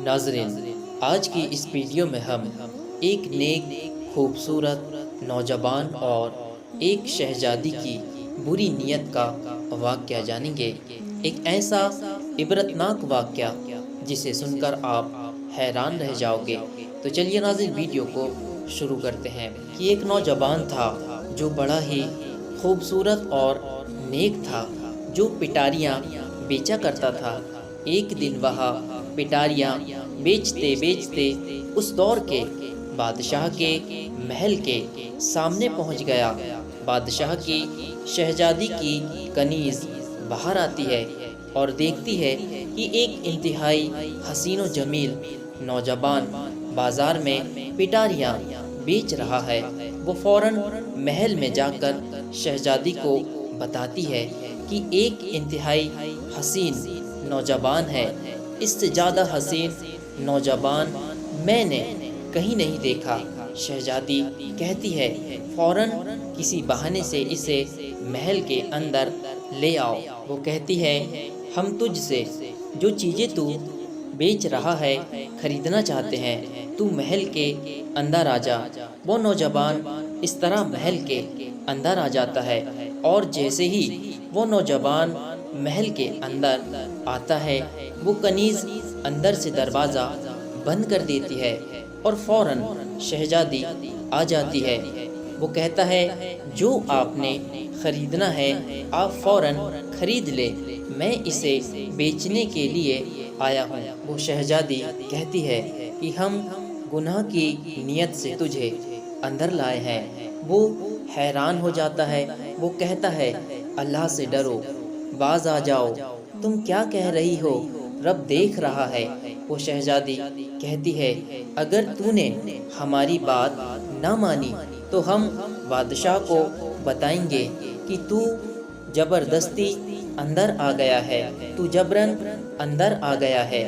ناظرین، آج کی اس ویڈیو میں ہم ایک نیک، خوبصورت نوجوان اور ایک شہزادی کی بری نیت کا واقعہ جانیں گے۔ ایک ایسا عبرتناک واقعہ جسے سن کر آپ حیران رہ جاؤ گے۔ تو چلیے ناظرین، ویڈیو کو شروع کرتے ہیں کہ ایک نوجوان تھا جو بڑا ہی خوبصورت اور نیک تھا، جو پٹاریاں بیچا کرتا تھا۔ ایک دن وہاں پٹاریاں بیچتے بیچتے اس دور کے بادشاہ کے محل کے سامنے پہنچ گیا۔ بادشاہ کی شہزادی کی کنیز باہر آتی ہے اور دیکھتی ہے کہ ایک انتہائی حسین و جمیل نوجوان بازار میں پٹاریاں بیچ رہا ہے۔ وہ فوراً محل میں جا کر شہزادی کو بتاتی ہے کہ ایک انتہائی حسین نوجوان ہے، اس سے زیادہ حسین نوجوان میں نے کہیں نہیں دیکھا۔ شہزادی کہتی ہے فوراً کسی بہانے سے اسے محل کے اندر لے آؤ۔ وہ کہتی ہے ہم تجھ سے جو چیزیں تو بیچ رہا ہے خریدنا چاہتے ہیں، تو محل کے اندر آ جا۔ وہ نوجوان اس طرح محل کے اندر آ جاتا ہے، اور جیسے ہی وہ نوجوان محل کے اندر آتا ہے، وہ کنیز اندر سے دروازہ بند کر دیتی ہے اور فوراً شہزادی آ جاتی ہے۔ وہ کہتا ہے جو آپ نے خریدنا ہے آپ فوراً خرید لے، میں اسے بیچنے کے لیے آیا ہوں۔ وہ شہزادی کہتی ہے کہ ہم گناہ کی نیت سے تجھے اندر لائے ہیں۔ وہ حیران ہو جاتا ہے، وہ کہتا ہے اللہ سے ڈرو، باز آ جاؤ، تم کیا کہہ رہی ہو، رب دیکھ رہا ہے۔ وہ شہزادی کہتی ہے اگر تو نے ہماری بات نہ مانی تو ہم بادشاہ کو بتائیں گے کہ تو زبردستی اندر آ گیا ہے، تو جبراً اندر آ گیا ہے۔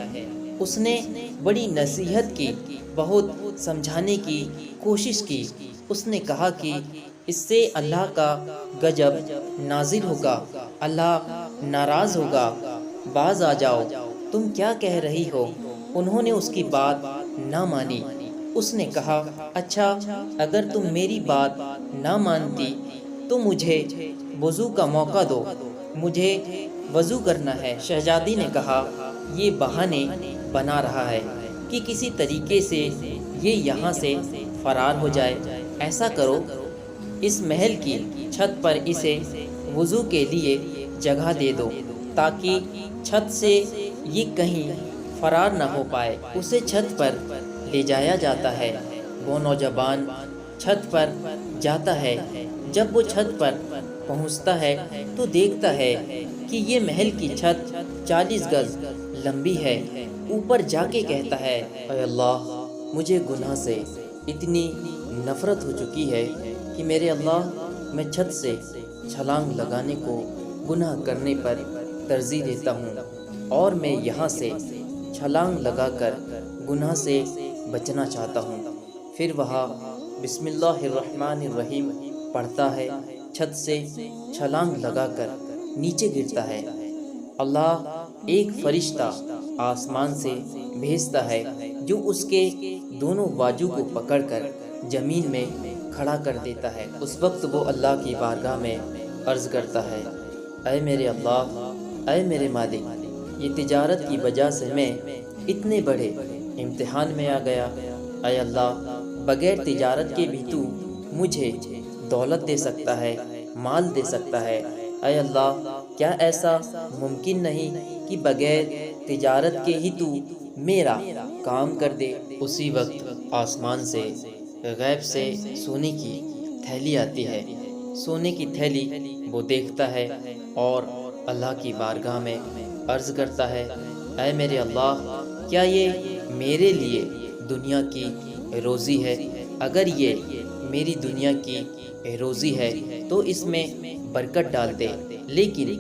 اس نے بڑی نصیحت کی، بہت سمجھانے کی کوشش کی۔ اس نے کہا کہ اس سے اللہ کا غضب نازل ہوگا، اللہ ناراض ہوگا، باز آ جاؤ، تم کیا کہہ رہی ہو۔ انہوں نے اس کی بات نہ مانی۔ اس نے کہا اچھا، اگر تم میری بات نہ مانتی تو مجھے وضو کا موقع دو، مجھے وضو کرنا ہے۔ شہزادی نے کہا یہ بہانے بنا رہا ہے کہ کسی طریقے سے یہ یہاں سے فرار ہو جائے۔ ایسا کرو، اس محل کی چھت پر اسے وضو کے لیے جگہ دے دو تاکہ چھت سے یہ کہیں فرار نہ ہو پائے۔ اسے چھت پر لے جایا جاتا ہے۔ وہ نوجوان چھت پر جاتا ہے۔ جب وہ چھت پر پہنچتا ہے تو دیکھتا ہے کہ یہ محل کی چھت 40 گز لمبی ہے۔ اوپر جا کے کہتا ہے اے اللہ، مجھے گناہ سے اتنی نفرت ہو چکی ہے کہ میرے اللہ، میں چھت سے چھلانگ لگانے کو گناہ کرنے پر ترجیح دیتا ہوں، اور میں یہاں سے چھلانگ لگا کر گناہ سے بچنا چاہتا ہوں۔ پھر وہاں بسم اللہ الرحمن الرحیم پڑھتا ہے، چھت سے چھلانگ لگا کر نیچے گرتا ہے۔ اللہ ایک فرشتہ آسمان سے بھیجتا ہے جو اس کے دونوں بازو کو پکڑ کر زمین میں کھڑا کر دیتا ہے۔ اس وقت وہ اللہ کی بارگاہ میں عرض کرتا ہے اے میرے اللہ، اے میرے مالک، یہ تجارت کی وجہ سے میں اتنے بڑے امتحان میں آ گیا۔ اے اللہ، بغیر تجارت کے بھی تو مجھے دولت دے سکتا ہے، مال دے سکتا ہے۔ اے اللہ، کیا ایسا ممکن نہیں کہ بغیر تجارت کے ہی تو میرا کام کر دے۔ اسی وقت آسمان سے غیب سے سونے کی تھیلی آتی ہے۔ سونے کی تھیلی وہ دیکھتا ہے اور اللہ کی بارگاہ میں عرض کرتا ہے اے میرے اللہ، کیا یہ میرے لیے دنیا کی روزی ہے؟ اگر یہ میری دنیا کی روزی ہے تو اس میں برکت ڈال دے، لیکن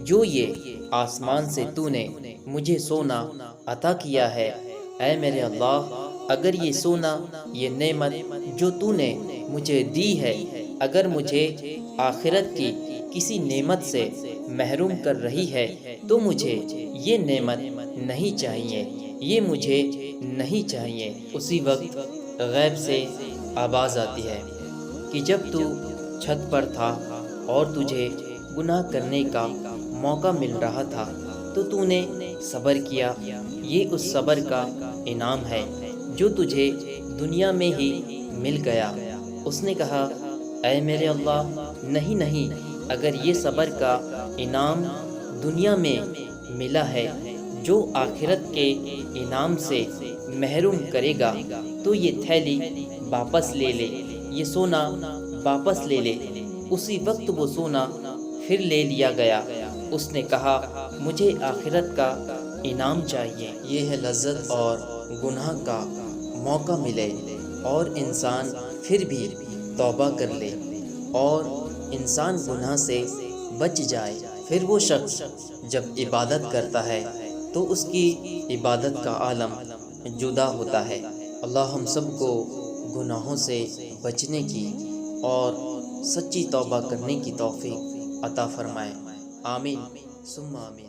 جو یہ آسمان سے تو نے مجھے سونا عطا کیا ہے، اے میرے اللہ، اگر یہ سونا، یہ نعمت جو تو نے مجھے دی ہے، اگر مجھے آخرت کی کسی نعمت سے محروم کر رہی ہے تو مجھے یہ نعمت نہیں چاہیے۔ یہ مجھے نہیں چاہیے۔ اسی وقت غیب سے آواز آتی ہے کہ جب تو چھت پر تھا اور تجھے گناہ کرنے کا موقع مل رہا تھا تو نے صبر کیا، یہ اس صبر کا انعام ہے جو تجھے دنیا میں ہی مل گیا۔ اس نے کہا، اے میرے اللہ، نہیں نہیں، اگر یہ صبر کا انعام دنیا میں ملا ہے جو آخرت کے انعام سے محروم کرے گا تو یہ تھیلی واپس لے لے، یہ سونا واپس لے لے۔ اسی وقت وہ سونا پھر لے لیا گیا۔ اس نے کہا، مجھے آخرت کا انعام چاہیے۔ یہ ہے لذت اور گناہ کا موقع ملے اور انسان پھر بھی توبہ کر لے اور انسان گناہ سے بچ جائے، پھر وہ شخص جب عبادت کرتا ہے تو اس کی عبادت کا عالم جدا ہوتا ہے۔ اللہ ہم سب کو گناہوں سے بچنے کی اور سچی توبہ کرنے کی توفیق عطا فرمائے۔ آمین ثم آمین۔